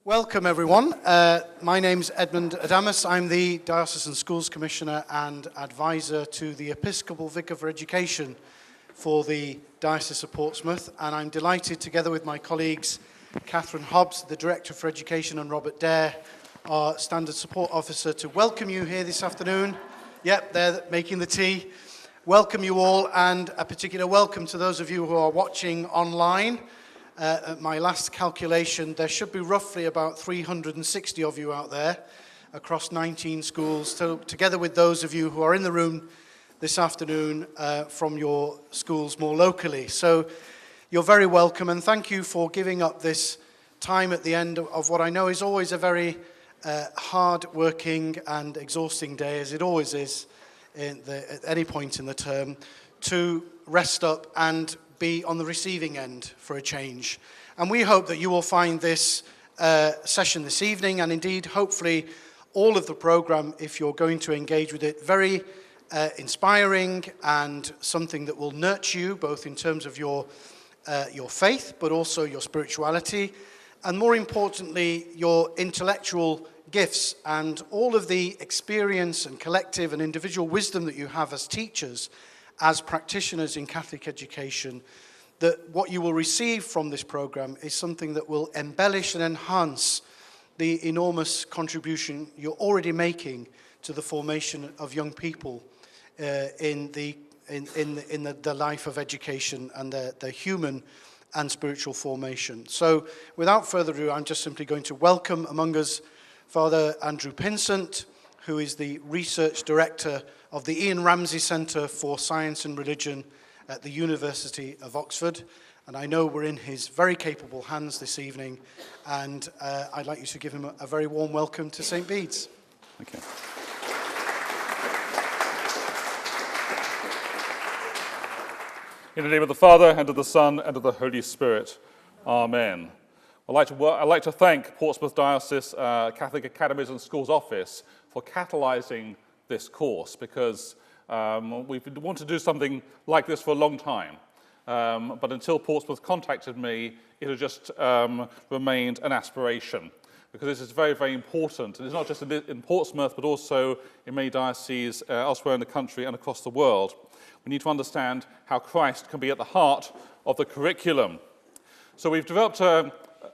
Welcome everyone. My name's Edmund Adamus. I'm the Diocesan Schools Commissioner and Advisor to the Episcopal Vicar for Education for the Diocese of Portsmouth, and I'm delighted, together with my colleagues Catherine Hobbs, the Director for Education, and Robert Dare, our Standard Support Officer, to welcome you here this afternoon. Yep, they're making the tea. Welcome you all, and a particular welcome to those of you who are watching online. At my last calculation, there should be roughly about 360 of you out there across 19 schools, so together with those of you who are in the room this afternoon from your schools more locally. So you're very welcome, and thank you for giving up this time at the end of what I know is always a very hard-working and exhausting day, as it always is at any point in the term, to rest up and be on the receiving end for a change. And we hope that you will find this session this evening, and indeed hopefully all of the programme, if you're going to engage with it, very inspiring and something that will nurture you both in terms of your faith, but also your spirituality, and more importantly your intellectual gifts and all of the experience and collective and individual wisdom that you have as teachers, as practitioners in Catholic education, that what you will receive from this programme is something that will embellish and enhance the enormous contribution you're already making to the formation of young people in the life of education and their human and spiritual formation. So without further ado, I'm just simply going to welcome among us Father Andrew Pinsent, who is the Research Director of the Ian Ramsay Centre for Science and Religion at the University of Oxford. And I know we're in his very capable hands this evening, and I'd like you to give him a very warm welcome to St. Bede's. Okay. In the name of the Father, and of the Son, and of the Holy Spirit. Amen. I'd like to thank Portsmouth Diocese Catholic Academies and Schools Office for catalysing this course, because we've wanted to do something like this for a long time. But until Portsmouth contacted me, it had just remained an aspiration, because this is very, very important. And it's not just in Portsmouth, but also in many dioceses elsewhere in the country and across the world. We need to understand how Christ can be at the heart of the curriculum. So we've developed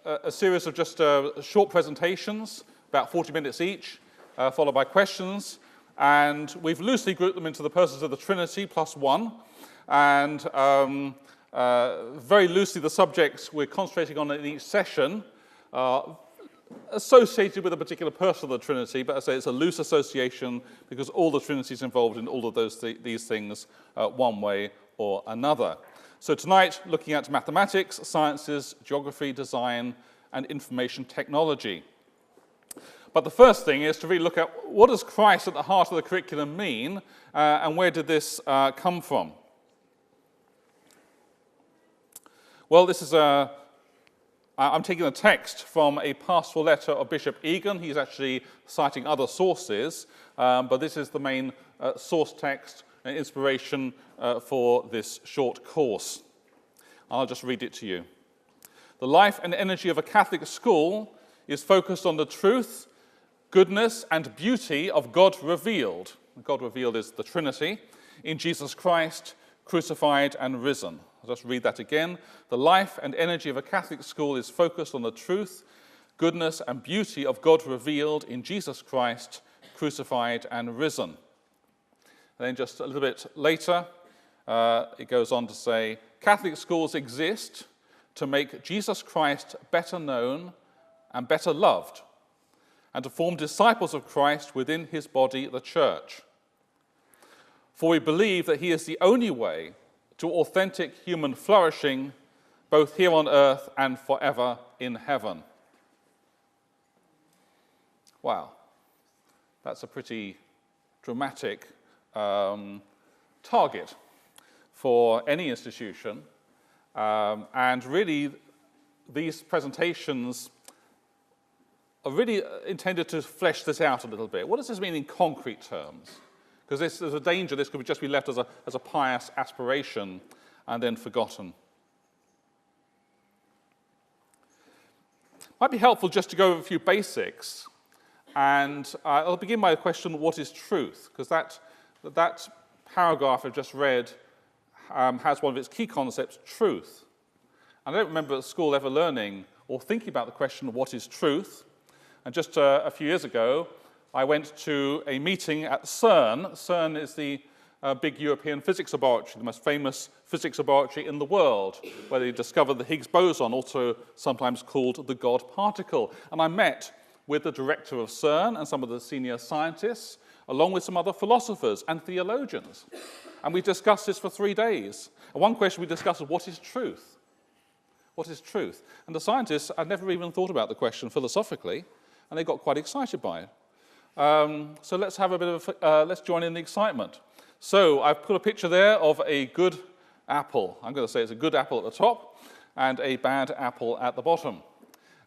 a series of just short presentations, about 40 minutes each, followed by questions. And we've loosely grouped them into the persons of the Trinity plus one. And very loosely, the subjects we're concentrating on in each session are associated with a particular person of the Trinity, but I say it's a loose association because all the Trinity is involved in all of these things one way or another. So tonight, looking at mathematics, sciences, geography, design, and information technology. But the first thing is to really look at what does Christ at the heart of the curriculum mean, and where did this come from? Well, this is I'm taking a text from a pastoral letter of Bishop Egan. He's actually citing other sources, but this is the main source text and inspiration for this short course. I'll just read it to you. The life and energy of a Catholic school is focused on the truth, goodness, and beauty of God revealed. God revealed is the Trinity, in Jesus Christ, crucified and risen. I'll just read that again. The life and energy of a Catholic school is focused on the truth, goodness, and beauty of God revealed in Jesus Christ, crucified and risen. And then just a little bit later, it goes on to say, Catholic schools exist to make Jesus Christ better known and better loved, and to form disciples of Christ within his body, the Church. For we believe that he is the only way to authentic human flourishing, both here on earth and forever in heaven. Wow, that's a pretty dramatic target for any institution. And really, these presentations are really intended to flesh this out a little bit. What does this mean in concrete terms? Because there's a danger this could just be left as a pious aspiration and then forgotten. Might be helpful just to go over a few basics, and I'll begin by the question, what is truth? Because that paragraph I've just read has one of its key concepts, truth. And I don't remember at school ever learning or thinking about the question, what is truth? And just a few years ago, I went to a meeting at CERN. CERN is the big European physics laboratory, the most famous physics laboratory in the world, where they discovered the Higgs boson, also sometimes called the God particle. And I met with the director of CERN and some of the senior scientists, along with some other philosophers and theologians. And we discussed this for 3 days. And one question we discussed was, what is truth? What is truth? And the scientists had never even thought about the question philosophically, and they got quite excited by it. So let's have a bit of, let's join in the excitement. So I've put a picture there of a good apple. I'm going to say it's a good apple at the top and a bad apple at the bottom.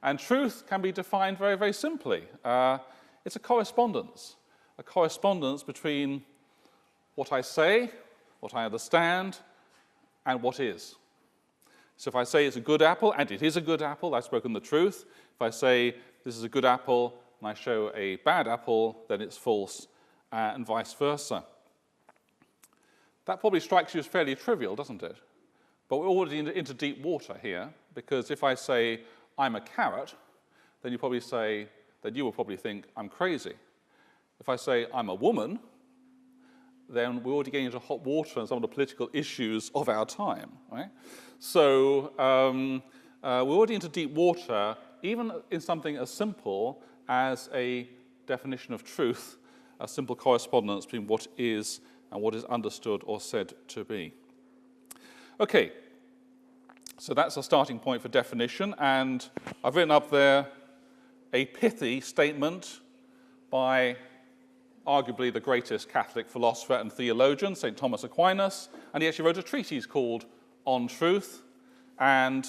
And truth can be defined very, very simply. It's a correspondence between what I say, what I understand, and what is. So if I say it's a good apple, and it is a good apple, I've spoken the truth. If I say this is a good apple, and I show a bad apple, then it's false, and vice versa. That probably strikes you as fairly trivial, doesn't it? But we're already into deep water here, because if I say I'm a carrot, then you will probably think I'm crazy. If I say I'm a woman, then we're already getting into hot water and some of the political issues of our time, right? So we're already into deep water, even in something as simple as a definition of truth, a simple correspondence between what is and what is understood or said to be. Okay, so that's a starting point for definition, and I've written up there a pithy statement by arguably the greatest Catholic philosopher and theologian, St. Thomas Aquinas, and he actually wrote a treatise called On Truth, and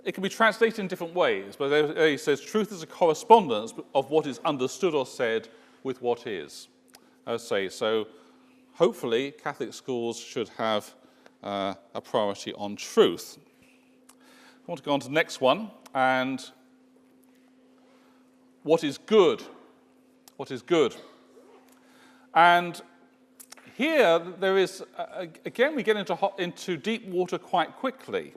it can be translated in different ways, but there he says, truth is a correspondence of what is understood or said with what is. So hopefully Catholic schools should have a priority on truth. I want to go on to the next one, and what is good? What is good? And here there is, again, we get into deep water quite quickly,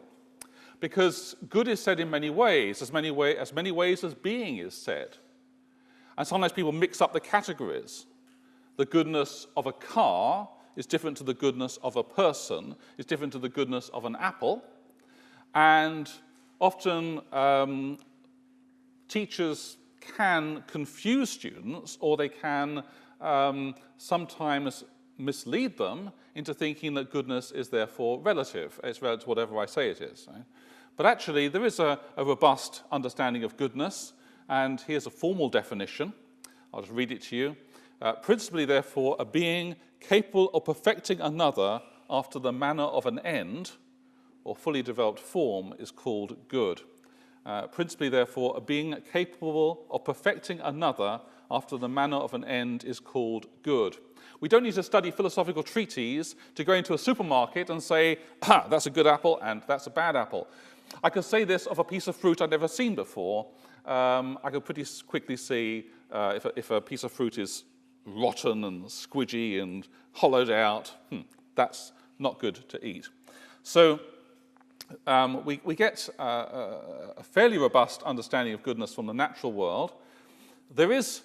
because good is said in many ways, as many ways as being is said. And sometimes people mix up the categories. The goodness of a car is different to the goodness of a person, is different to the goodness of an apple. And often teachers can confuse students, or they can sometimes mislead them into thinking that goodness is therefore relative. It's relative to whatever I say it is. Right? But actually, there is a robust understanding of goodness, and here's a formal definition. I'll just read it to you. Principally, therefore, a being capable of perfecting another after the manner of an end, or fully developed form, is called good. Principally, therefore, a being capable of perfecting another after the manner of an end is called good. We don't need to study philosophical treatises to go into a supermarket and say, that's a good apple and that's a bad apple. I could say this of a piece of fruit I'd never seen before. I could pretty quickly see if a piece of fruit is rotten and squidgy and hollowed out, that's not good to eat. So we get a fairly robust understanding of goodness from the natural world. There is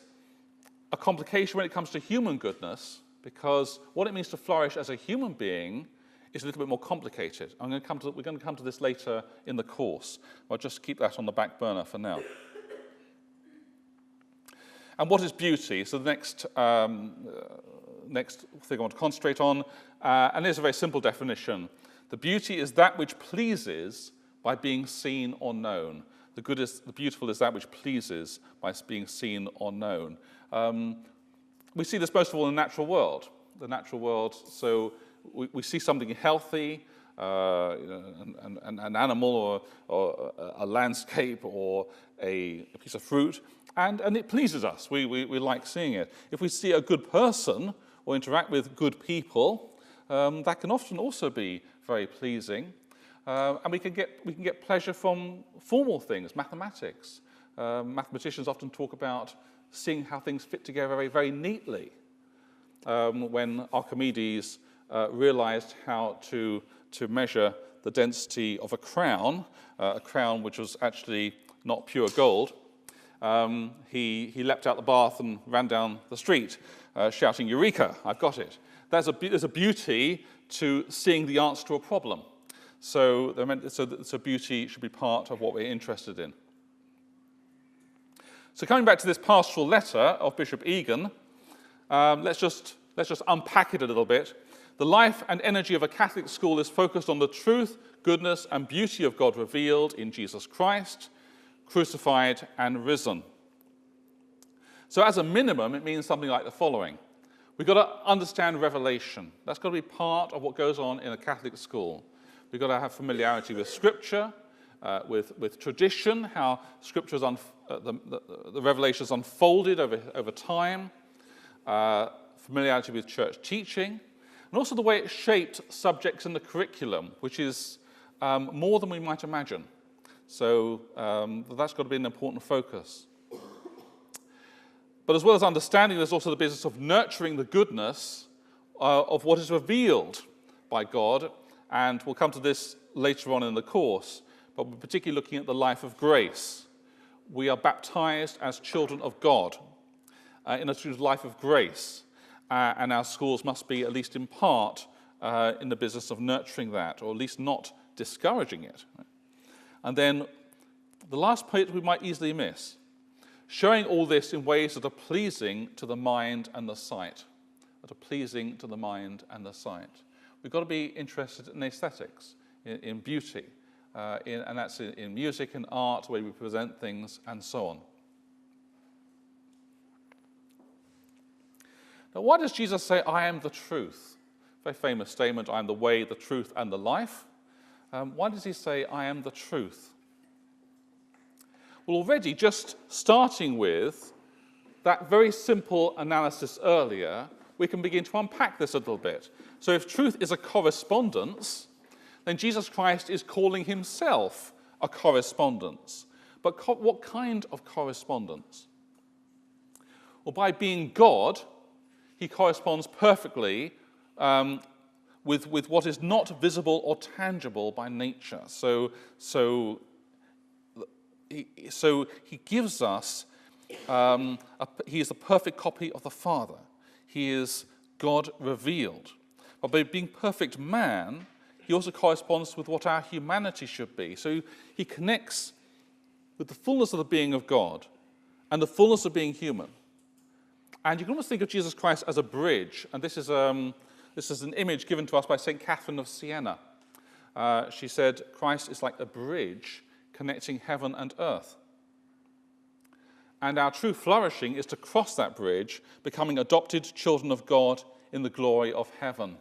a complication when it comes to human goodness, because what it means to flourish as a human being is a little bit more complicated. We're going to come to this later in the course. I'll just keep that on the back burner for now. And what is beauty? So the next thing I want to concentrate on, and there's a very simple definition. The beauty is that which pleases by being seen or known. The beautiful is that which pleases by being seen or known. We see this most of all in the natural world. The natural world, so we see something healthy, an animal or a landscape or a piece of fruit, and it pleases us. We like seeing it. If we see a good person or interact with good people, that can often also be very pleasing. And we can get pleasure from formal things, mathematics, Mathematicians often talk about seeing how things fit together very, very neatly. When Archimedes realized how to measure the density of a crown which was actually not pure gold, he leapt out the bath and ran down the street shouting, "Eureka, I've got it." There's a beauty to seeing the answer to a problem. So beauty should be part of what we're interested in. So coming back to this pastoral letter of Bishop Egan, let's just unpack it a little bit. The life and energy of a Catholic school is focused on the truth, goodness, and beauty of God revealed in Jesus Christ, crucified and risen. So as a minimum, it means something like the following. We've got to understand revelation. That's got to be part of what goes on in a Catholic school. We've got to have familiarity with Scripture, with tradition, how Scripture the revelation is unfolded over time, familiarity with church teaching, and also the way it shaped subjects in the curriculum, which is more than we might imagine. So that's got to be an important focus. But as well as understanding, there's also the business of nurturing the goodness of what is revealed by God, and we'll come to this later on in the course, but we're particularly looking at the life of grace. We are baptized as children of God in a true life of grace, and our schools must be, at least in part, in the business of nurturing that, or at least not discouraging it. And then the last point we might easily miss, showing all this in ways that are pleasing to the mind and the sight. That are pleasing to the mind and the sight. We've got to be interested in aesthetics, in beauty, and that's in music and art, the way we present things, and so on. Now, why does Jesus say, "I am the truth"? Very famous statement, "I am the way, the truth, and the life." Why does he say, "I am the truth"? Well, already, just starting with that very simple analysis earlier, we can begin to unpack this a little bit. So if truth is a correspondence, then Jesus Christ is calling himself a correspondence. But what kind of correspondence? Well, by being God, he corresponds perfectly with what is not visible or tangible by nature. So he gives us, he is the perfect copy of the Father. He is God revealed. But by being perfect man, he also corresponds with what our humanity should be. So he connects with the fullness of the being of God and the fullness of being human. And you can almost think of Jesus Christ as a bridge. And this is an image given to us by St. Catherine of Siena. She said, Christ is like a bridge connecting heaven and earth. And our true flourishing is to cross that bridge, becoming adopted children of God in the glory of heaven.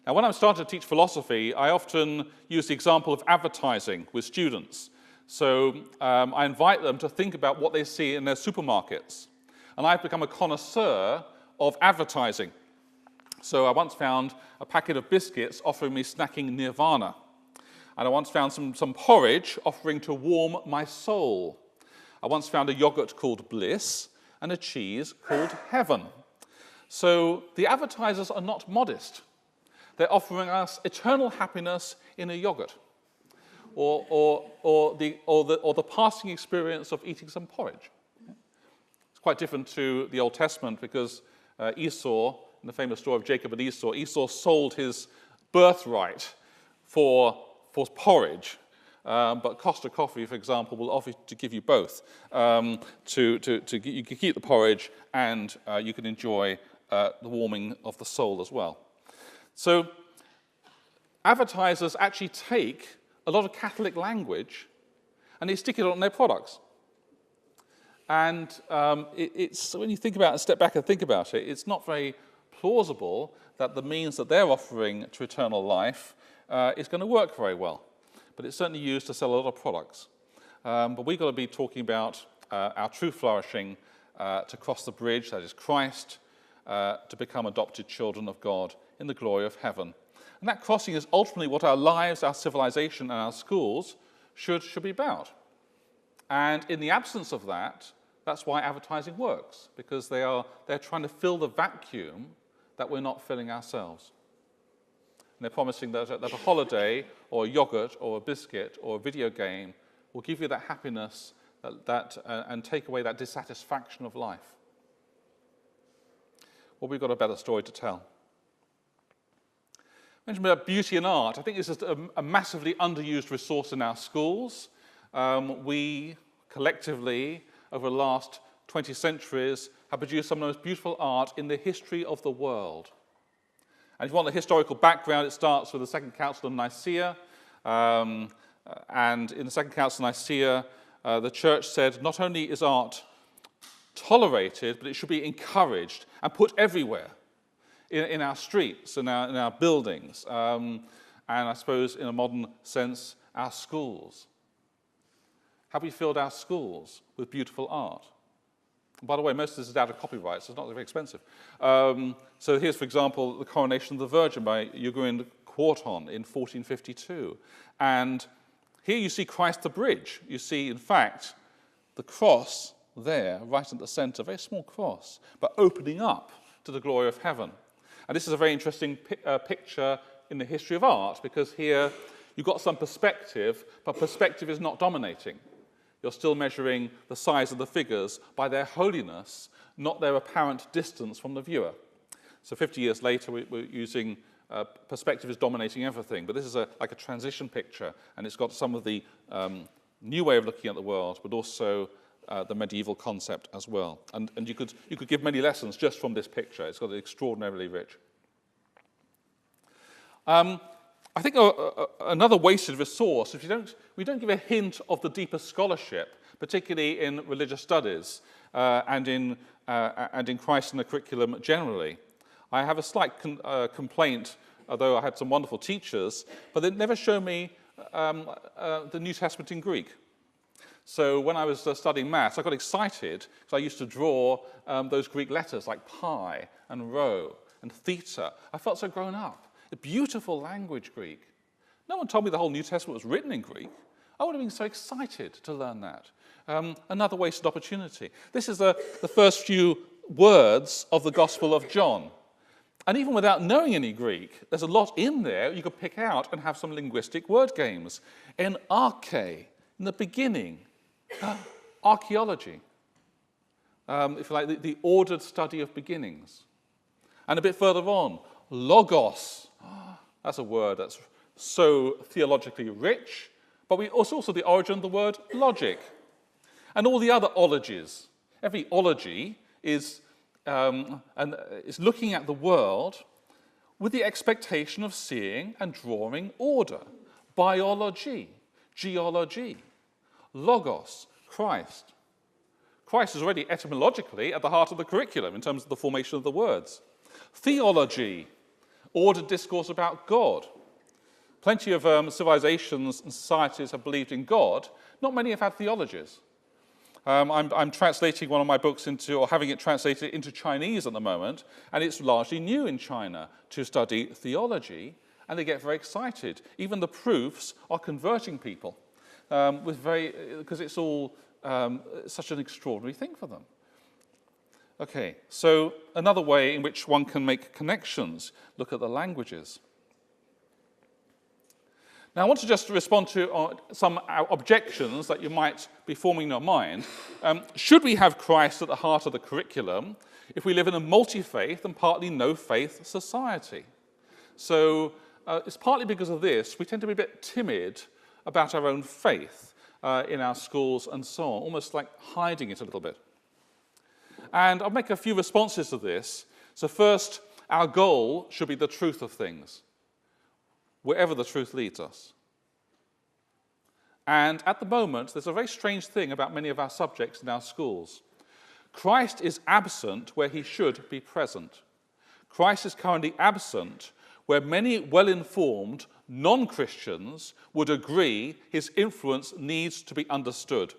Now, when I'm starting to teach philosophy, I often use the example of advertising with students. So I invite them to think about what they see in their supermarkets. And I've become a connoisseur of advertising. So I once found a packet of biscuits offering me snacking nirvana. And I once found some porridge offering to warm my soul. I once found a yogurt called Bliss and a cheese called Heaven. So the advertisers are not modest. They're offering us eternal happiness in a yogurt, or the passing experience of eating some porridge. It's quite different to the Old Testament because Esau, in the famous story of Jacob and Esau sold his birthright for porridge, but Costa Coffee, for example, will offer to give you both. You can keep the porridge and you can enjoy the warming of the soul as well. So advertisers actually take a lot of Catholic language and they stick it on their products. And it's when you think about it, step back and think about it, it's not very plausible that the means that they're offering to eternal life is going to work very well. But it's certainly used to sell a lot of products. But we've got to be talking about our true flourishing to cross the bridge, that is Christ, to become adopted children of God in the glory of heaven. And that crossing is ultimately what our lives, our civilization, and our schools should be about. And in the absence of that, that's why advertising works, because they're trying to fill the vacuum that we're not filling ourselves. And they're promising that a holiday or a yogurt or a biscuit or a video game will give you that happiness and take away that dissatisfaction of life. Well, we've got a better story to tell. I mentioned about beauty and art. I think this is a massively underused resource in our schools. We collectively, over the last 20 centuries, have produced some of the most beautiful art in the history of the world. And if you want the historical background, it starts with the Second Council of Nicaea. And in the Second Council of Nicaea, the church said not only is art tolerated, but it should be encouraged and put everywhere. In our streets, in our buildings, and I suppose in a modern sense, our schools. Have we filled our schools with beautiful art? By the way, most of this is out of copyright, so it's not very expensive. So here's, for example, the Coronation of the Virgin by Egan Quarton in 1452. And here you see Christ the Bridge. You see, in fact, the cross there, right at the center, a very small cross, but opening up to the glory of heaven. And this is a very interesting picture in the history of art, because here you've got some perspective, but perspective is not dominating. You're still measuring the size of the figures by their holiness, not their apparent distance from the viewer. So 50 years later, we're using perspective is dominating everything, but this is like a transition picture, and it's got some of the new way of looking at the world, but also the medieval concept as well. And you could give many lessons just from this picture. It's got extraordinarily rich. I think another wasted resource, if we don't give a hint of the deeper scholarship, particularly in religious studies and in Christ and the curriculum generally. I have a slight complaint, although I had some wonderful teachers, but they never show me the New Testament in Greek. So when I was studying maths, I got excited because I used to draw those Greek letters like pi and rho and theta. I felt so grown up. A beautiful language, Greek. No one told me the whole New Testament was written in Greek. I would have been so excited to learn that. Another wasted opportunity. This is the first few words of the Gospel of John. And even without knowing any Greek, there's a lot in there you could pick out and have some linguistic word games. En arche, in the beginning. Archaeology, if you like, the ordered study of beginnings. And a bit further on, logos. That's a word that's so theologically rich, but it's also the origin of the word logic. And all the other ologies. Every ology is looking at the world with the expectation of seeing and drawing order. Biology, geology. Logos, Christ. Christ is already etymologically at the heart of the curriculum in terms of the formation of the words. Theology, ordered discourse about God. Plenty of civilizations and societies have believed in God. Not many have had theologies. I'm translating one of my books or having it translated into Chinese at the moment, and it's largely new in China to study theology, and they get very excited. Even the proofs are converting people. Because it's all such an extraordinary thing for them. Okay, so another way in which one can make connections, look at the languages. Now I want to just respond to some objections that you might be forming in your mind. Should we have Christ at the heart of the curriculum if we live in a multi-faith and partly no-faith society? So it's partly because of this we tend to be a bit timid about our own faith in our schools and so on, almost like hiding it a little bit. And I'll make a few responses to this. So first, our goal should be the truth of things, wherever the truth leads us. And at the moment, there's a very strange thing about many of our subjects in our schools. Christ is absent where he should be present. Christ is currently absent where many well-informed non-Christians would agree his influence needs to be understood.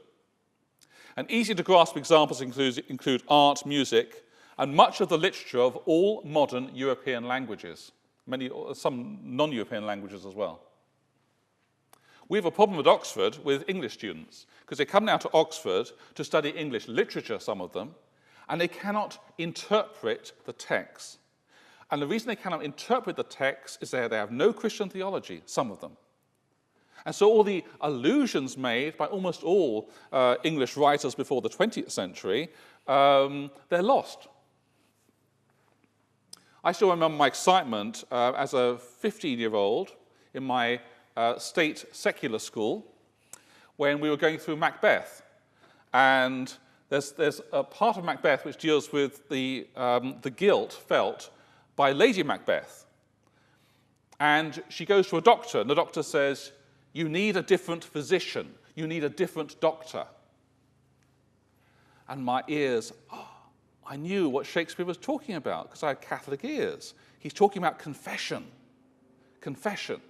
And easy-to-grasp examples include art, music, and much of the literature of all modern European languages, some non-European languages as well. We have a problem at Oxford with English students, because they come now to Oxford to study English literature, some of them, and they cannot interpret the text. And the reason they cannot interpret the text is that they have no Christian theology, some of them. And so all the allusions made by almost all English writers before the 20th century, they're lost. I still remember my excitement as a 15-year-old in my state secular school when we were going through Macbeth. And there's a part of Macbeth which deals with the guilt felt by Lady Macbeth. And she goes to a doctor, and the doctor says, "You need a different physician. You need a different doctor." And my ears, I knew what Shakespeare was talking about because I had Catholic ears. He's talking about confession. Confession.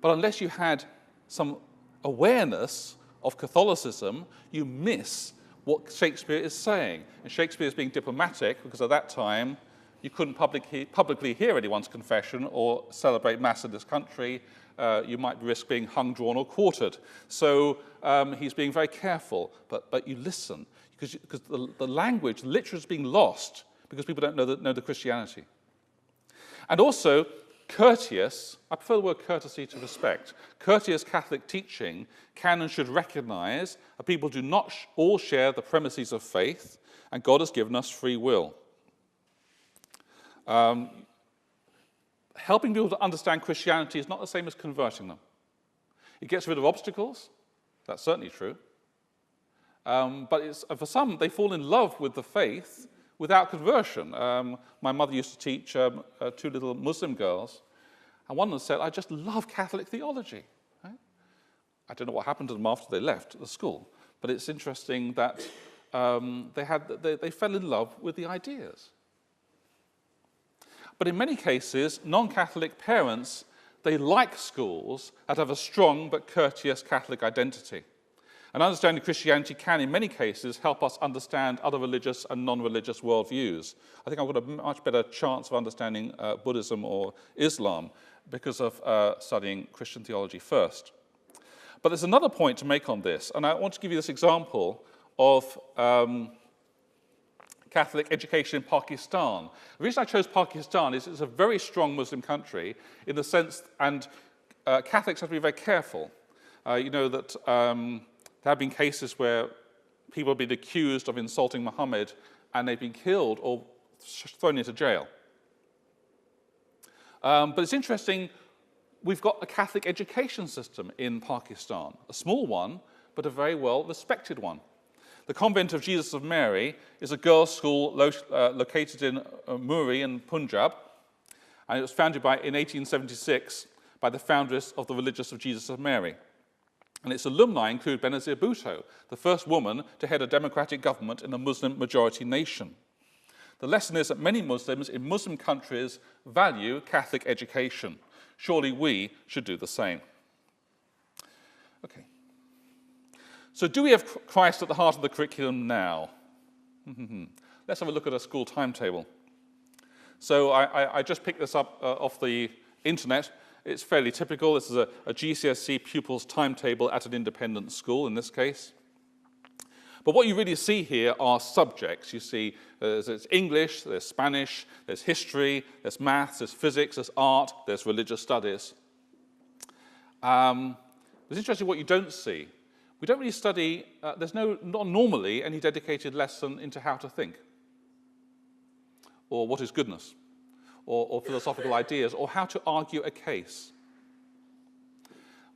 But unless you had some awareness of Catholicism, you miss what Shakespeare is saying. And Shakespeare is being diplomatic because at that time you couldn't publicly hear anyone's confession or celebrate Mass in this country. You might risk being hung, drawn, or quartered. So he's being very careful, but you listen, because the language, literature is being lost because people don't know the Christianity. And also, courteous, I prefer the word courtesy to respect, courteous Catholic teaching can and should recognize that people do not all share the premises of faith, and God has given us free will. Helping people to understand Christianity is not the same as converting them. It gets rid of obstacles, that's certainly true. But for some, they fall in love with the faith without conversion. My mother used to teach two little Muslim girls, and one of them said, "I just love Catholic theology." Right? I don't know what happened to them after they left the school, but it's interesting that they fell in love with the ideas. But in many cases, non-Catholic parents, they like schools that have a strong but courteous Catholic identity. And understanding Christianity can, in many cases, help us understand other religious and non-religious worldviews. I think I've got a much better chance of understanding Buddhism or Islam because of studying Christian theology first. But there's another point to make on this, and I want to give you this example of Catholic education in Pakistan. The reason I chose Pakistan is it's a very strong Muslim country in the sense, and Catholics have to be very careful. You know that there have been cases where people have been accused of insulting Muhammad and they've been killed or thrown into jail. But it's interesting, we've got a Catholic education system in Pakistan, a small one, but a very well respected one. The Convent of Jesus of Mary is a girls' school located in Muri in Punjab, and it was founded in 1876 by the foundress of the Religious of Jesus of Mary. And its alumni include Benazir Bhutto, the first woman to head a democratic government in a Muslim-majority nation. The lesson is that many Muslims in Muslim countries value Catholic education. Surely we should do the same. Okay. So do we have Christ at the heart of the curriculum now? Let's have a look at a school timetable. So I just picked this up off the internet. It's fairly typical. This is a GCSE pupils timetable at an independent school in this case. But what you really see here are subjects. You see there's English, there's Spanish, there's history, there's maths, there's physics, there's art, there's religious studies. It's interesting what you don't see. We don't really study, there's not normally any dedicated lesson into how to think, or what is goodness, or philosophical ideas, or how to argue a case.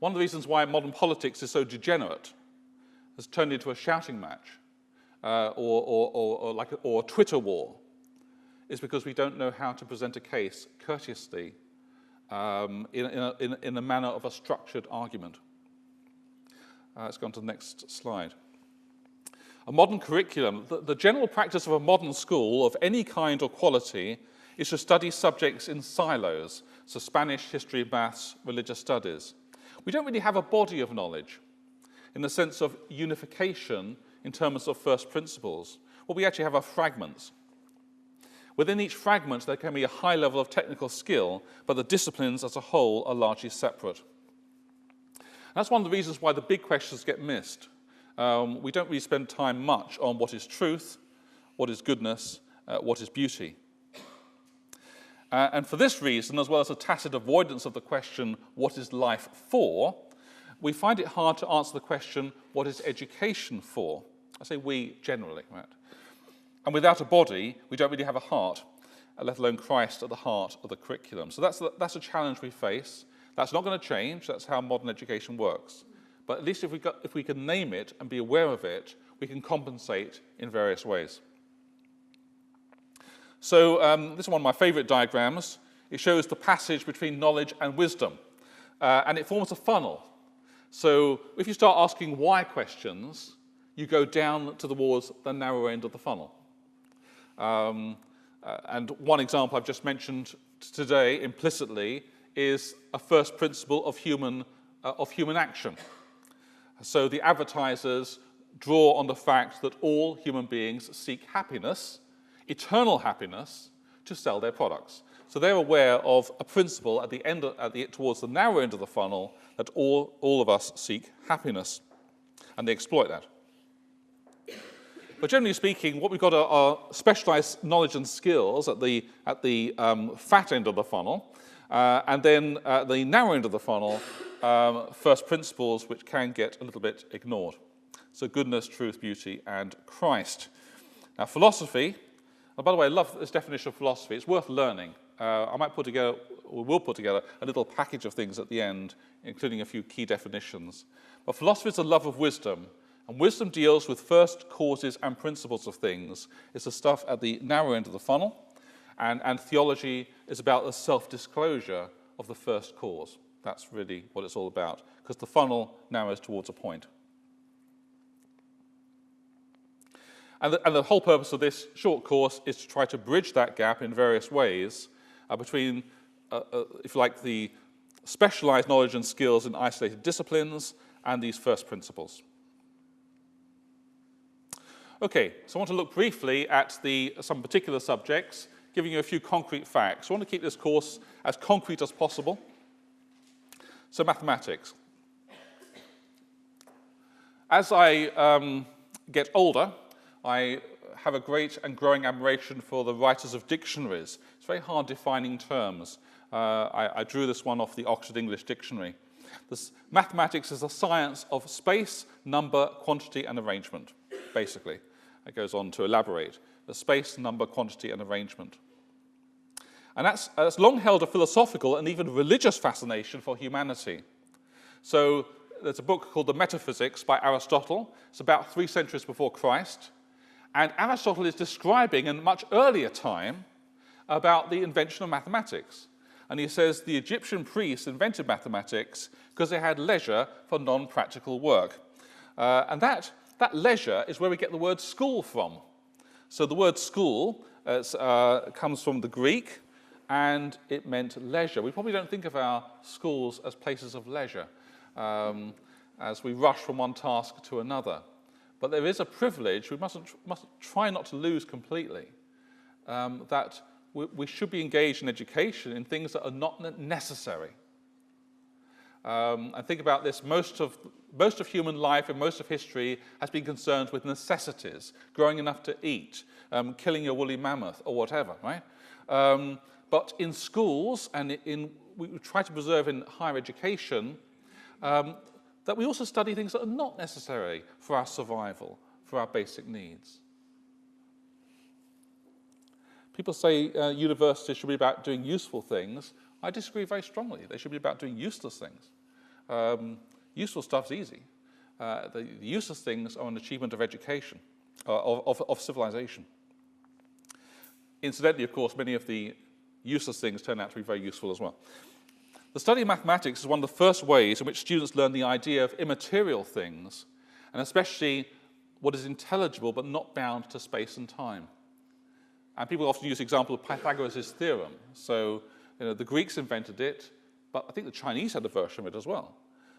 One of the reasons why modern politics is so degenerate, has turned into a shouting match, or a Twitter war, is because we don't know how to present a case courteously in the manner of a structured argument. Let's go on to the next slide. A modern curriculum, the general practice of a modern school of any kind or quality is to study subjects in silos, so Spanish, history, maths, religious studies. We don't really have a body of knowledge in the sense of unification in terms of first principles. What we actually have are fragments. Within each fragment, there can be a high level of technical skill, but the disciplines as a whole are largely separate. That's one of the reasons why the big questions get missed. We don't really spend time much on what is truth, what is goodness, what is beauty. And for this reason, as well as a tacit avoidance of the question, what is life for, we find it hard to answer the question, what is education for? I say we generally, right? And without a body, we don't really have a heart, let alone Christ at the heart of the curriculum. So that's a challenge we face. That's not going to change. That's how modern education works. But at least if we can name it and be aware of it, we can compensate in various ways. So this is one of my favorite diagrams. It shows the passage between knowledge and wisdom, and it forms a funnel. So if you start asking why questions, you go down towards the narrow end of the funnel. And one example I've just mentioned today implicitly is a first principle of human action. So the advertisers draw on the fact that all human beings seek happiness, eternal happiness, to sell their products. So they're aware of a principle at the end, towards the narrow end of the funnel, that all of us seek happiness, and they exploit that. But generally speaking, what we've got are specialized knowledge and skills at the fat end of the funnel, and then at the narrow end of the funnel, first principles, which can get a little bit ignored. So goodness, truth, beauty, and Christ. Now, philosophy. Oh, by the way, I love this definition of philosophy. It's worth learning. I might put together, or will put together, a little package of things at the end, including a few key definitions. But philosophy is the love of wisdom, and wisdom deals with first causes and principles of things. It's the stuff at the narrow end of the funnel, and theology is about the self-disclosure of the first cause. That's really what it's all about, because the funnel narrows towards a point. And the whole purpose of this short course is to try to bridge that gap in various ways between, if you like, the specialized knowledge and skills in isolated disciplines and these first principles. Okay, so I want to look briefly at some particular subjects, giving you a few concrete facts. I want to keep this course as concrete as possible. So mathematics. As I get older, I have a great and growing admiration for the writers of dictionaries. It's very hard defining terms. I drew this one off the Oxford English Dictionary. Mathematics is the science of space, number, quantity, and arrangement, basically. It goes on to elaborate. The space, number, quantity, and arrangement. And that's long held a philosophical and even religious fascination for humanity. So there's a book called The Metaphysics by Aristotle. It's about 3 centuries before Christ. And Aristotle is describing in a much earlier time about the invention of mathematics. And he says the Egyptian priests invented mathematics because they had leisure for non-practical work. And that leisure is where we get the word school from. So the word school comes from the Greek, and it meant leisure. We probably don't think of our schools as places of leisure as we rush from one task to another. But there is a privilege we must try not to lose completely, that we should be engaged in education in things that are not necessary. And think about this, most of human life and most of history has been concerned with necessities, growing enough to eat, killing your woolly mammoth, or whatever, right? But in schools, and we try to preserve in higher education, that we also study things that are not necessary for our survival, for our basic needs. People say universities should be about doing useful things. I disagree very strongly. They should be about doing useless things. Useful stuff's easy. The useless things are an achievement of education, of civilization. Incidentally, of course, many of the useless things turn out to be very useful as well. The study of mathematics is one of the first ways in which students learn the idea of immaterial things, and especially what is intelligible but not bound to space and time. And people often use the example of Pythagoras' theorem. So, the Greeks invented it, but I think the Chinese had a version of it as well.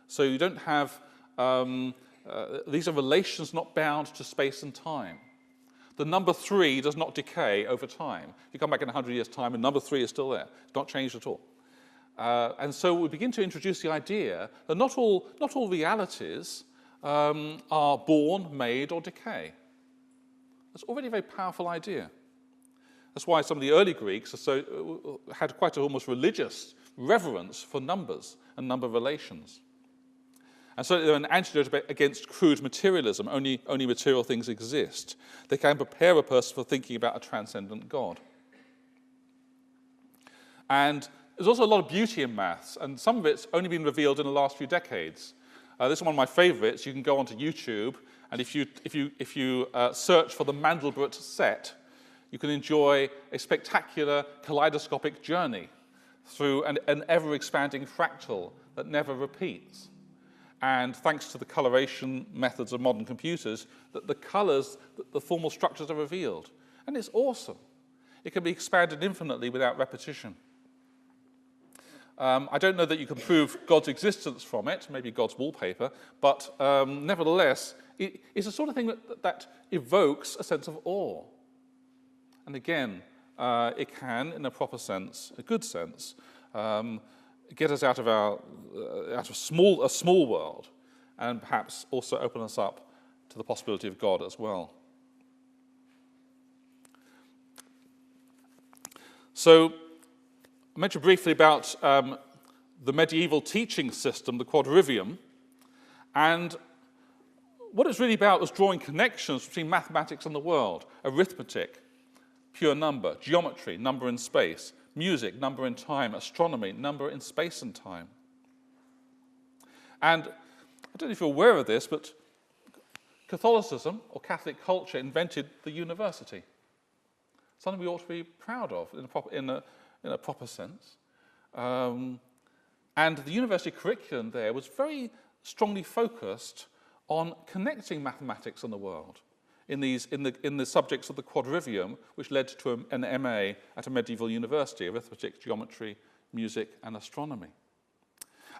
So you don't have, these are relations not bound to space and time. The number 3 does not decay over time. If you come back in 100 years' time and number 3 is still there, it's not changed at all. And so we begin to introduce the idea that not all realities are born, made, or decay. That's already a very powerful idea. That's why some of the early Greeks had quite an almost religious reverence for numbers and number relations. And so they're an antidote against crude materialism. Only material things exist. They can prepare a person for thinking about a transcendent God. And there's also a lot of beauty in maths, and some of it's only been revealed in the last few decades. This is one of my favorites. You can go onto YouTube, and if you search for the Mandelbrot set, you can enjoy a spectacular kaleidoscopic journey through an ever-expanding fractal that never repeats. And thanks to the coloration methods of modern computers, the colors, the formal structures are revealed. And it's awesome. It can be expanded infinitely without repetition. I don't know that you can prove God's existence from it, maybe God's wallpaper, but nevertheless, it's the sort of thing that evokes a sense of awe. And again, it can, in a proper sense, a good sense, get us out of a small world, and perhaps also open us up to the possibility of God as well. So, I mentioned briefly about the medieval teaching system, the quadrivium, and what it's really about was drawing connections between mathematics and the world, arithmetic, pure number, geometry, number in space, music, number in time, astronomy, number in space and time. And I don't know if you're aware of this, but Catholicism, or Catholic culture, invented the university. Something we ought to be proud of in a proper sense. And the university curriculum there was very strongly focused on connecting mathematics and the world in the subjects of the quadrivium, which led to an MA at a medieval university, arithmetic, geometry, music, and astronomy.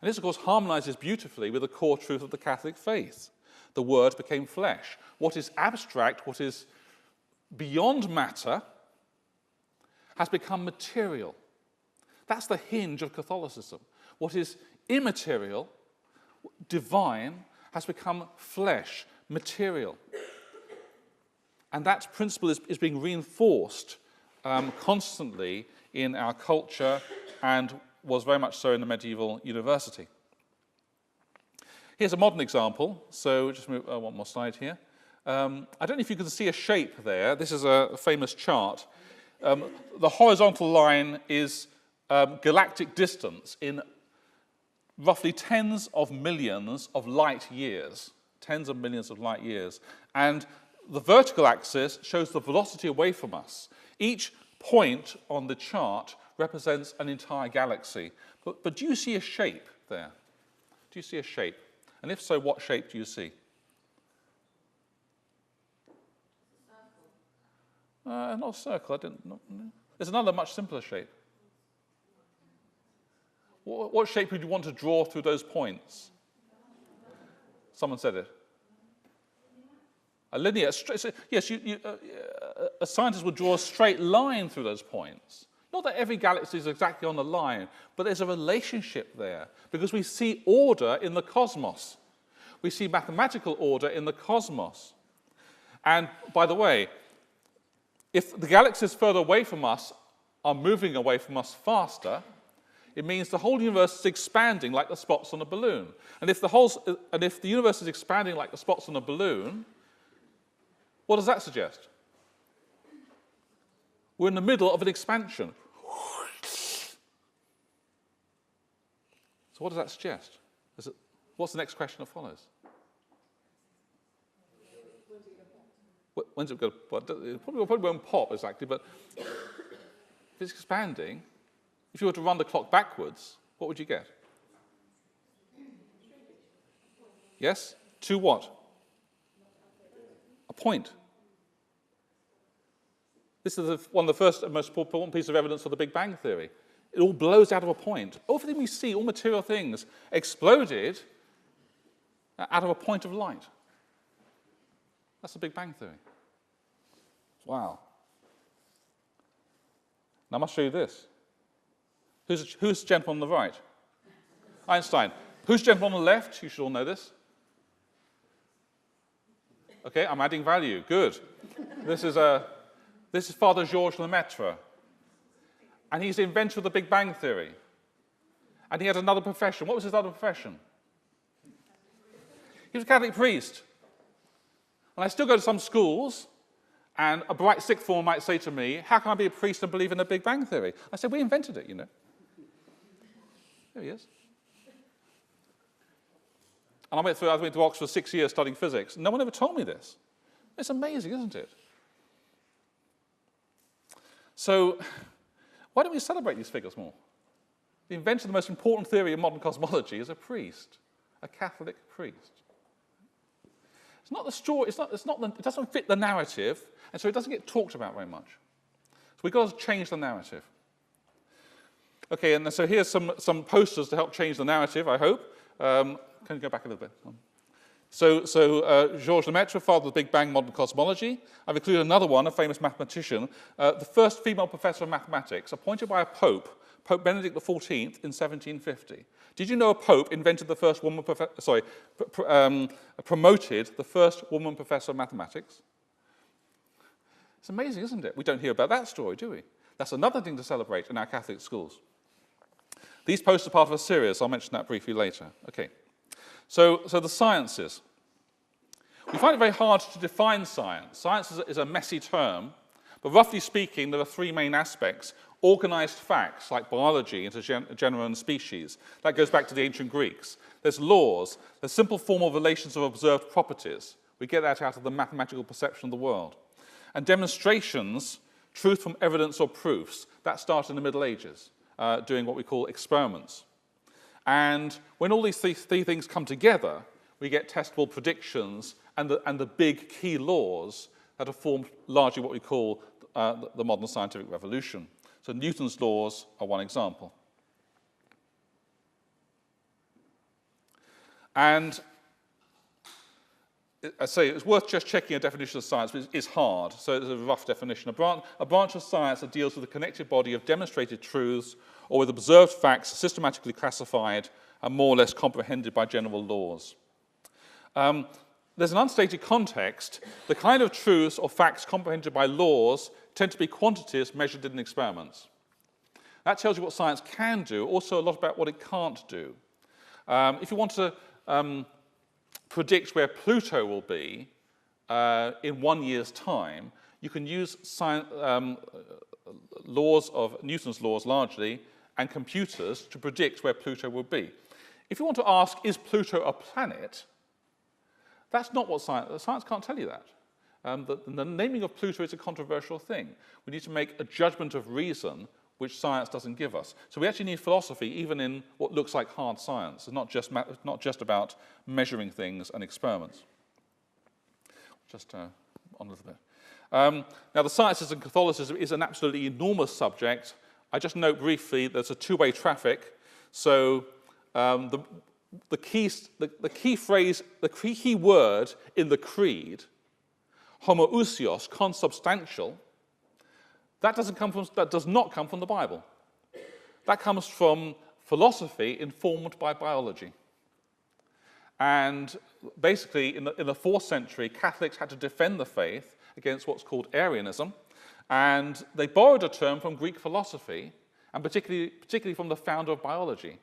And this, of course, harmonizes beautifully with the core truth of the Catholic faith. The Word became flesh. What is abstract, what is beyond matter, has become material. That's the hinge of Catholicism. What is immaterial, divine, has become flesh, material. And that principle is being reinforced constantly in our culture and was very much so in the medieval university. Here's a modern example. So just move one more slide here. I don't know if you can see a shape there. This is a famous chart. The horizontal line is galactic distance in roughly tens of millions of light years. Tens of millions of light years. And the vertical axis shows the velocity away from us. Each point on the chart represents an entire galaxy. But do you see a shape there? Do you see a shape? And if so, what shape do you see? Not a circle. There's another much simpler shape. What shape would you want to draw through those points? Someone said it. A linear. Yes, a scientist would draw a straight line through those points. Not that every galaxy is exactly on the line, but there's a relationship there because we see order in the cosmos. We see mathematical order in the cosmos. And by the way, if the galaxies further away from us are moving away from us faster, it means the whole universe is expanding like the spots on a balloon. And if the universe is expanding like the spots on a balloon, what does that suggest? We're in the middle of an expansion. So what does that suggest? What's the next question that follows? When's it going to pop? It probably won't pop exactly, but if it's expanding, if you were to run the clock backwards, what would you get? Yes? To what? A point. This is one of the first and most important pieces of evidence for the Big Bang Theory. It all blows out of a point. Everything we see, all material things, exploded out of a point of light. That's the Big Bang Theory. Wow. Now I must show you this. Who's the gentleman on the right? Einstein. Who's the gentleman on the left? You should all know this. Okay, I'm adding value. Good. This is Father Georges Lemaitre. And he's the inventor of the Big Bang Theory. And he had another profession. What was his other profession? He was a Catholic priest. And I still go to some schools, and a bright sixth form might say to me, how can I be a priest and believe in the Big Bang Theory? I said, we invented it, you know. There he is. And I went to Oxford for 6 years studying physics. No one ever told me this. It's amazing, isn't it? So, why don't we celebrate these figures more? The inventor of the most important theory in modern cosmology is a priest, a Catholic priest. It's not the story, it doesn't fit the narrative, and so it doesn't get talked about very much. So we've got to change the narrative. Okay, and so here's some posters to help change the narrative, I hope. Can you go back a little bit? So Georges Lemaitre, father of the Big Bang, modern cosmology. I've included another one, a famous mathematician, the first female professor of mathematics, appointed by a pope, Pope Benedict XIV, in 1750. Did you know a pope invented the first woman promoted the first woman professor of mathematics? It's amazing, isn't it? We don't hear about that story, do we? That's another thing to celebrate in our Catholic schools. These posts are part of a series. I'll mention that briefly later. Okay. So the sciences. We find it very hard to define science. Science is a messy term, but roughly speaking, there are three main aspects. Organized facts, like biology into genera and species. That goes back to the ancient Greeks. There's laws, there's simple formal relations of observed properties. We get that out of the mathematical perception of the world. And demonstrations, truth from evidence or proofs, that started in the Middle Ages, doing what we call experiments. And when all these three things come together, we get testable predictions and the big key laws that have formed largely what we call the modern scientific revolution. So Newton's laws are one example. And I say it's worth just checking a definition of science, but it's hard, so it's a rough definition. A branch of science that deals with a connected body of demonstrated truths or with observed facts systematically classified and more or less comprehended by general laws. There's an unstated context. The kind of truths or facts comprehended by laws tend to be quantities measured in experiments. That tells you what science can do, also a lot about what it can't do. If you want to predict where Pluto will be in 1 year's time, you can use laws of Newton's laws largely and computers to predict where Pluto will be. If you want to ask, is Pluto a planet? That's not what science can't tell you that. The naming of Pluto is a controversial thing. We need to make a judgment of reason which science doesn't give us. So we actually need philosophy even in what looks like hard science. It's not just about measuring things and experiments. Just on a little bit. Now the sciences and Catholicism is an absolutely enormous subject. I just note briefly there's a two-way traffic. So the key phrase, the key word in the creed, homoousios, consubstantial, that does not come from the Bible. That comes from philosophy informed by biology. And basically, in the 4th century, Catholics had to defend the faith against what's called Arianism, and they borrowed a term from Greek philosophy, and particularly from the founder of biology.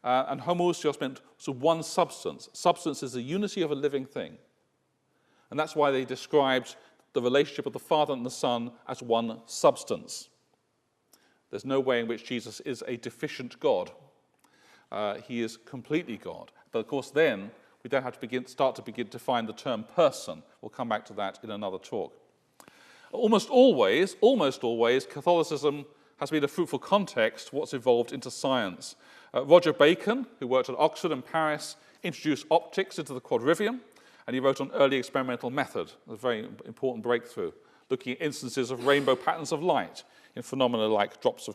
And homoousios meant one substance. Substance is the unity of a living thing. And that's why they described the relationship of the Father and the Son as one substance. There's no way in which Jesus is a deficient God. He is completely God. But of course then, we then have to start to define the term person. We'll come back to that in another talk. Almost always, Catholicism has been a fruitful context for what's evolved into science. Roger Bacon, who worked at Oxford and Paris, introduced optics into the quadrivium, and he wrote on early experimental method, a very important breakthrough, looking at instances of rainbow patterns of light in phenomena like drops of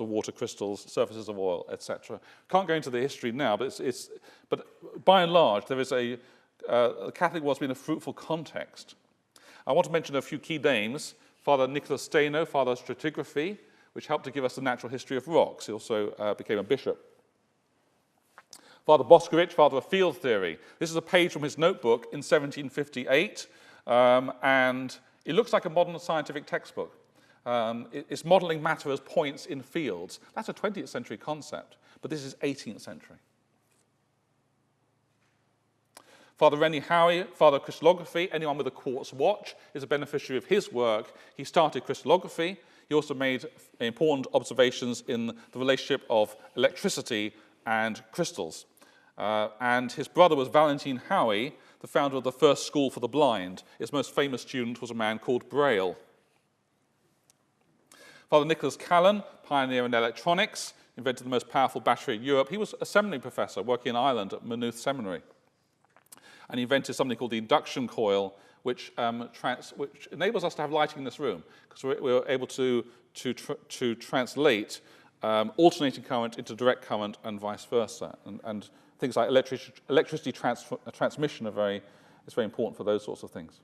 water crystals, surfaces of oil, etc. Can't go into the history now, but but by and large, there is the Catholic world's been a fruitful context. I want to mention a few key names. Father Nicholas Steno, Father of Stratigraphy, which helped to give us the natural history of rocks. He also became a bishop. Father Boscovich, father of field theory. This is a page from his notebook in 1758, and it looks like a modern scientific textbook. It's modeling matter as points in fields. That's a 20th century concept, but this is 18th century. Father Rennie Howie, father of crystallography, anyone with a quartz watch is a beneficiary of his work. He started crystallography. He also made important observations in the relationship of electricity and crystals. And his brother was Valentine Howie, the founder of the first school for the blind. Its most famous student was a man called Braille. Father Nicholas Callan, pioneer in electronics, invented the most powerful battery in Europe. He was a seminary professor working in Ireland at Maynooth Seminary. And he invented something called the induction coil, which enables us to have lighting in this room, because we're able to translate alternating current into direct current and vice versa. And things like electricity transmission is very important for those sorts of things.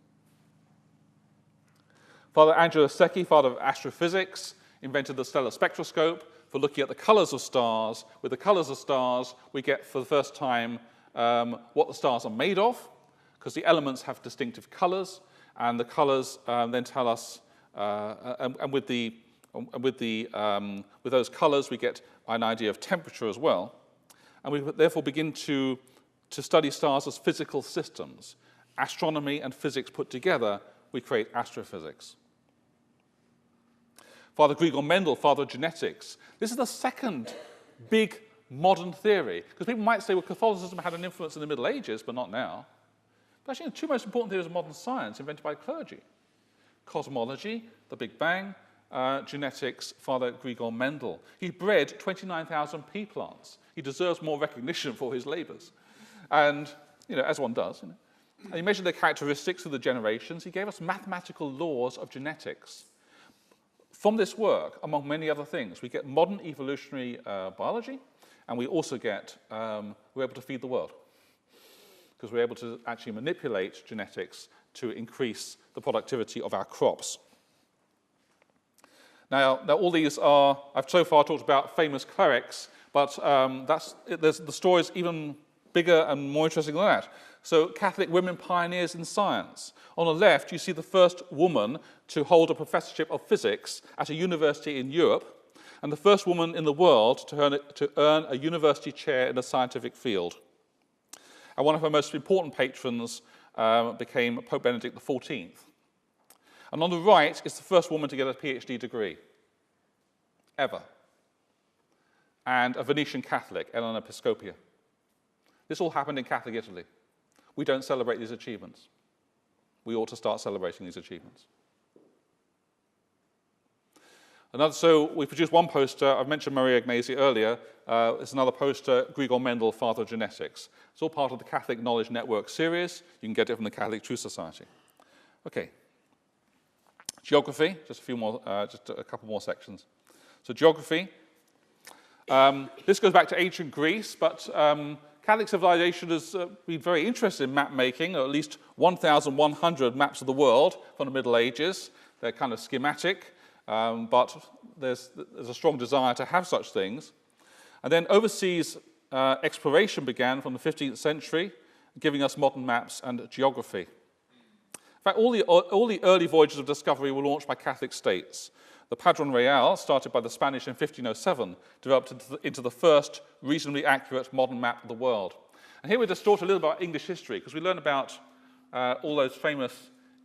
Father Angelo Secchi, father of astrophysics, invented the stellar spectroscope for looking at the colors of stars. With the colors of stars, we get for the first time what the stars are made of, because the elements have distinctive colors, and the colors then tell us, and with those colors, we get an idea of temperature as well. And we therefore begin to study stars as physical systems. Astronomy and physics put together, we create astrophysics. Father Gregor Mendel, father of genetics. This is the second big modern theory, because people might say, well, Catholicism had an influence in the Middle Ages, but not now. But actually, the two most important theories of modern science invented by clergy: cosmology, the Big Bang, genetics, Father Gregor Mendel. He bred 29,000 pea plants. He deserves more recognition for his labors. And, as one does. And he measured their characteristics through the generations. He gave us mathematical laws of genetics. From this work, among many other things, we get modern evolutionary biology, and we also get, we're able to feed the world, because we're able to actually manipulate genetics to increase the productivity of our crops. Now all these are, I've so far talked about famous clerics, but the story is even bigger and more interesting than that. So Catholic women pioneers in science. On the left, you see the first woman to hold a professorship of physics at a university in Europe, and the first woman in the world to earn a university chair in a scientific field. And one of her most important patrons became Pope Benedict XIV. And on the right is the first woman to get a PhD degree, ever. And a Venetian Catholic, Elena Piscopia. This all happened in Catholic Italy. We don't celebrate these achievements. We ought to start celebrating these achievements. So we produced one poster. I've mentioned Maria Ignazia earlier. It's another poster, Gregor Mendel, Father of Genetics. It's all part of the Catholic Knowledge Network series. You can get it from the Catholic Truth Society. Okay. Geography, just a couple more sections. So geography. This goes back to ancient Greece, but Catholic civilization has been very interested in map making, or at least 1,100 maps of the world from the Middle Ages. They're kind of schematic, but there's a strong desire to have such things. And then overseas exploration began from the 15th century, giving us modern maps and geography. In fact, all the early voyages of discovery were launched by Catholic states. The Padron Real, started by the Spanish in 1507, developed into the first reasonably accurate modern map of the world. And here we just talk a little about English history, because we learn about all those famous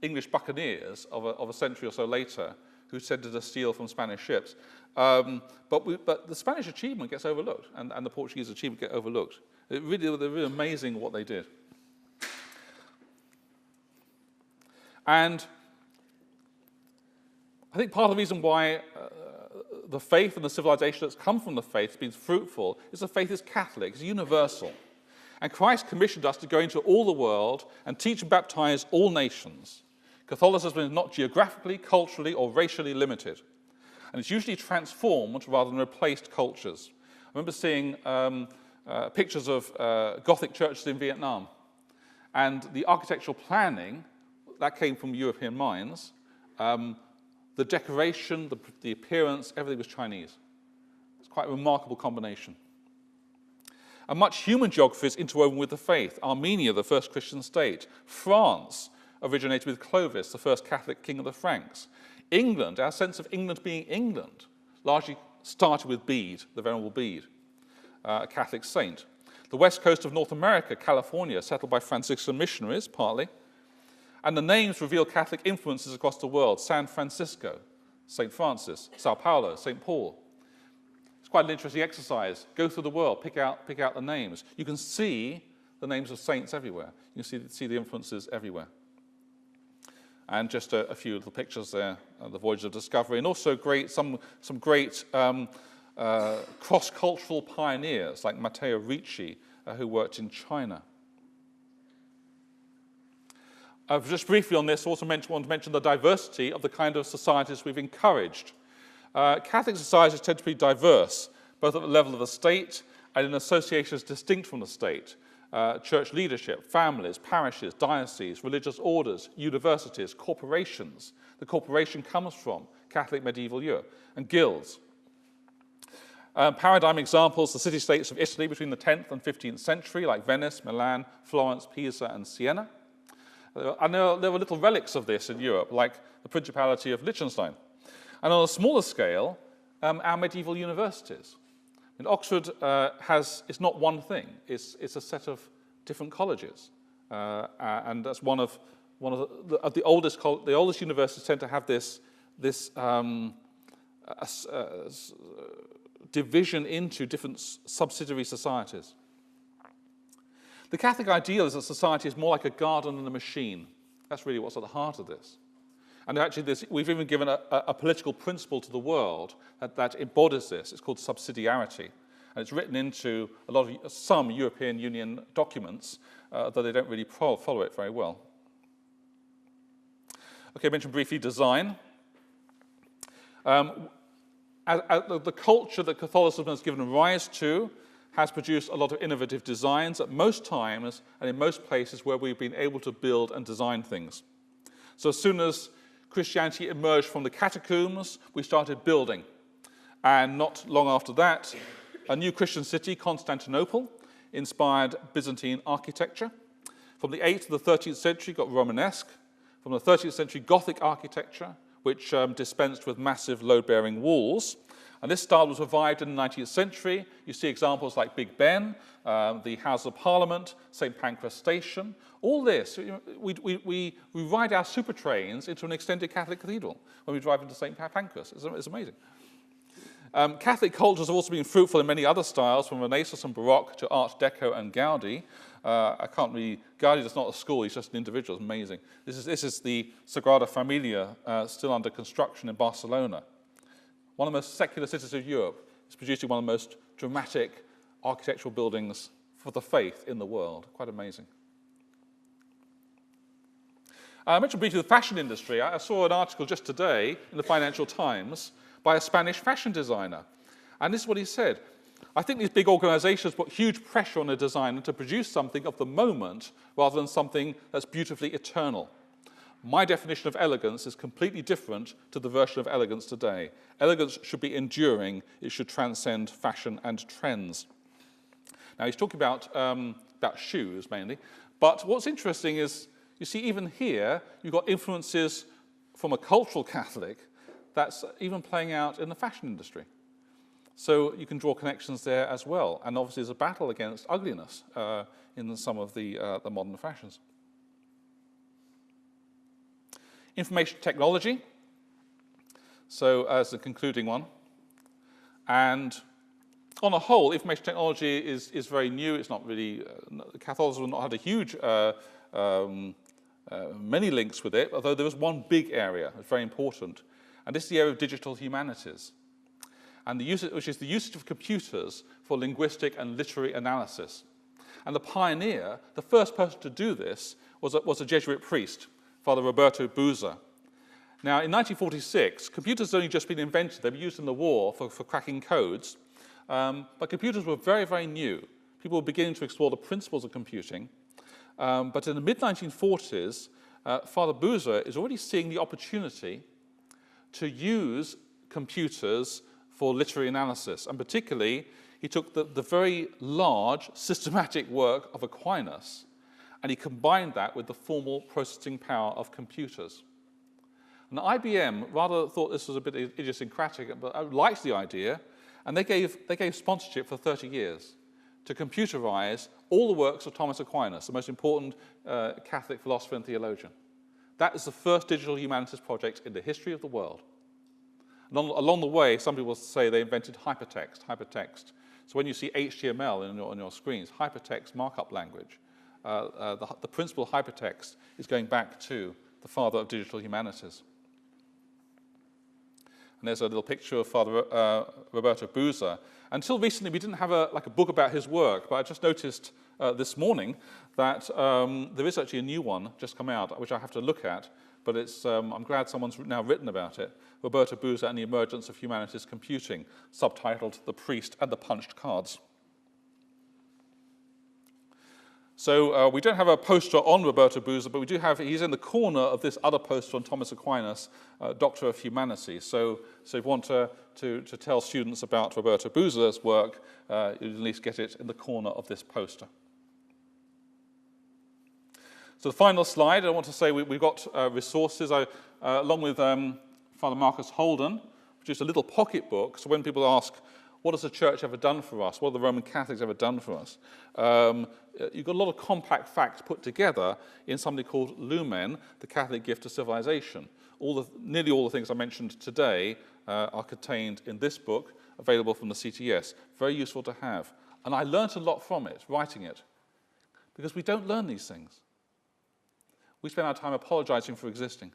English buccaneers of a century or so later who tended to steal from Spanish ships. But the Spanish achievement gets overlooked, and the Portuguese achievement get overlooked. They're really amazing what they did. And I think part of the reason why the faith and the civilization that's come from the faith has been fruitful is the faith is Catholic, it's universal. And Christ commissioned us to go into all the world and teach and baptize all nations. Catholicism is not geographically, culturally, or racially limited. And it's usually transformed rather than replaced cultures. I remember seeing pictures of Gothic churches in Vietnam. And the architectural planning, that came from European minds, the decoration, the appearance, everything was Chinese. It's quite a remarkable combination. And much human geography is interwoven with the faith. Armenia, the first Christian state. France originated with Clovis, the first Catholic king of the Franks. England, our sense of England being England, largely started with Bede, the Venerable Bede, a Catholic saint. The west coast of North America, California, settled by Franciscan missionaries, partly. And the names reveal Catholic influences across the world. San Francisco, St. Francis. Sao Paulo, St. Paul. It's quite an interesting exercise. Go through the world, pick out the names. You can see the names of saints everywhere. You can see the influences everywhere. And just a few little pictures there, the Voyage of Discovery, and also some great cross-cultural pioneers like Matteo Ricci, who worked in China. Just briefly on this, I also want to mention the diversity of the kind of societies we've encouraged. Catholic societies tend to be diverse, both at the level of the state and in associations distinct from the state. Church leadership, families, parishes, dioceses, religious orders, universities, corporations. The corporation comes from Catholic medieval Europe, and guilds. Paradigm examples, the city-states of Italy between the 10th and 15th century, like Venice, Milan, Florence, Pisa, and Siena. And there were little relics of this in Europe, like the Principality of Liechtenstein. And on a smaller scale, our medieval universities. And Oxford is not one thing; it's a set of different colleges, and that's one of the oldest. The oldest universities tend to have this division into different subsidiary societies. The Catholic ideal is that society is more like a garden than a machine. That's really what's at the heart of this. And actually, we've even given a political principle to the world that embodies this. It's called subsidiarity. And it's written into some European Union documents, though they don't really follow it very well. Okay, I mentioned briefly design. The culture that Catholicism has given rise to has produced a lot of innovative designs at most times and in most places where we've been able to build and design things. So as soon as Christianity emerged from the catacombs, we started building. And not long after that, a new Christian city, Constantinople, inspired Byzantine architecture. From the 8th to the 13th century, got Romanesque. From the 13th century, Gothic architecture, which dispensed with massive load-bearing walls. And this style was revived in the 19th century. You see examples like Big Ben, the House of Parliament, St. Pancras Station. All this, we ride our super trains into an extended Catholic cathedral when we drive into St. Pancras. It's amazing. Catholic cultures have also been fruitful in many other styles, from Renaissance and Baroque to Art Deco and Gaudi. Gaudi is not a school, he's just an individual. It's amazing. This is the Sagrada Familia, still under construction in Barcelona. One of the most secular cities of Europe is producing one of the most dramatic architectural buildings for the faith in the world. Quite amazing. I mentioned briefly the fashion industry. I saw an article just today in the Financial Times by a Spanish fashion designer. And this is what he said. I think these big organizations put huge pressure on a designer to produce something of the moment rather than something that's beautifully eternal. My definition of elegance is completely different to the version of elegance today. Elegance should be enduring. It should transcend fashion and trends. Now, he's talking about shoes, mainly. But what's interesting is, you see, even here, you've got influences from a cultural Catholic that's even playing out in the fashion industry. So you can draw connections there as well. And obviously, there's a battle against ugliness in some of the modern fashions. Information technology, so as a concluding one. And on a whole, information technology is very new. It's not really, Catholicism has not had a huge, many links with it, although there was one big area that's very important. And this is the area of digital humanities, and which is the usage of computers for linguistic and literary analysis. And the pioneer, the first person to do this, was a Jesuit priest, Father Roberto Buza. Now, in 1946, computers had only just been invented. They were used in the war for cracking codes. But computers were very, very new. People were beginning to explore the principles of computing. But in the mid-1940s, Father Buza is already seeing the opportunity to use computers for literary analysis. And particularly, he took the very large systematic work of Aquinas and he combined that with the formal processing power of computers. And IBM rather thought this was a bit idiosyncratic, but liked the idea, and they gave sponsorship for 30 years to computerize all the works of Thomas Aquinas, the most important Catholic philosopher and theologian. That is the first digital humanities project in the history of the world. And along the way, some people say they invented hypertext. So when you see HTML on your screens, hypertext markup language, the principle of hypertext is going back to the father of digital humanities. And there's a little picture of Father Roberto Buza. Until recently, we didn't have a book about his work, but I just noticed this morning that there is actually a new one just come out, which I have to look at, but I'm glad someone's now written about it. Roberto Buza and the Emergence of Humanities Computing, subtitled The Priest and the Punched Cards. So we don't have a poster on Roberto Buza, but we do have, he's in the corner of this other poster on Thomas Aquinas, Doctor of Humanities. So if you want to tell students about Roberto Buza's work, you at least get it in the corner of this poster. So the final slide, I want to say we've got resources. Along with Father Marcus Holden, produced a little pocket book. So when people ask, what has the church ever done for us? What have the Roman Catholics ever done for us? You've got a lot of compact facts put together in something called Lumen, the Catholic Gift to Civilization. Nearly all the things I mentioned today are contained in this book, available from the CTS. Very useful to have. And I learnt a lot from it, writing it, because we don't learn these things. We spend our time apologizing for existing.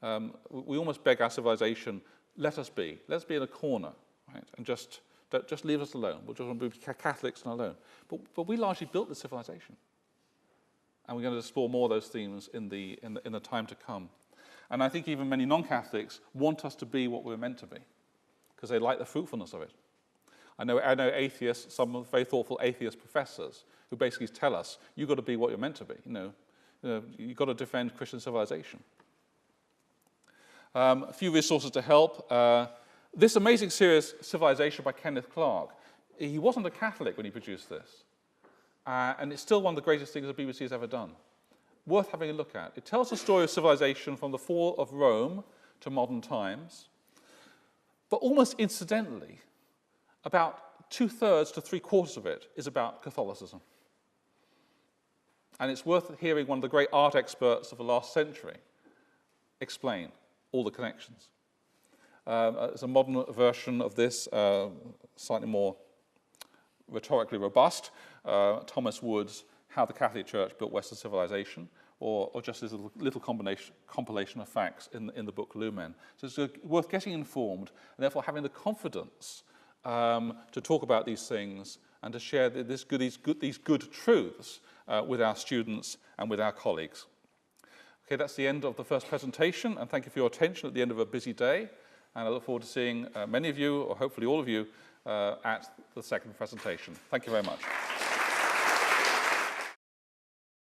We almost beg our civilization, let us be in a corner. Right? And just leave us alone. We'll just want to be Catholics and alone. But we largely built the civilization. And we're going to explore more of those themes in the time to come. And I think even many non-Catholics want us to be what we're meant to be, because they like the fruitfulness of it. I know atheists, some very thoughtful atheist professors, who basically tell us, you've got to be what you're meant to be. You've got to defend Christian civilization. A few resources to help. This amazing series, Civilization by Kenneth Clark, he wasn't a Catholic when he produced this. And it's still one of the greatest things the BBC has ever done. Worth having a look at. It tells the story of civilization from the fall of Rome to modern times. But almost incidentally, about 2/3 to 3/4 of it is about Catholicism. And it's worth hearing one of the great art experts of the last century explain all the connections. It's a modern version of this, slightly more rhetorically robust. Thomas Wood's How the Catholic Church Built Western Civilization, or just as a little compilation of facts in the book Lumen. So it's worth getting informed, and therefore having the confidence to talk about these things and to share these good truths with our students and with our colleagues. Okay, that's the end of the first presentation, and thank you for your attention at the end of a busy day. And I look forward to seeing many of you, or hopefully all of you, at the second presentation. Thank you very much.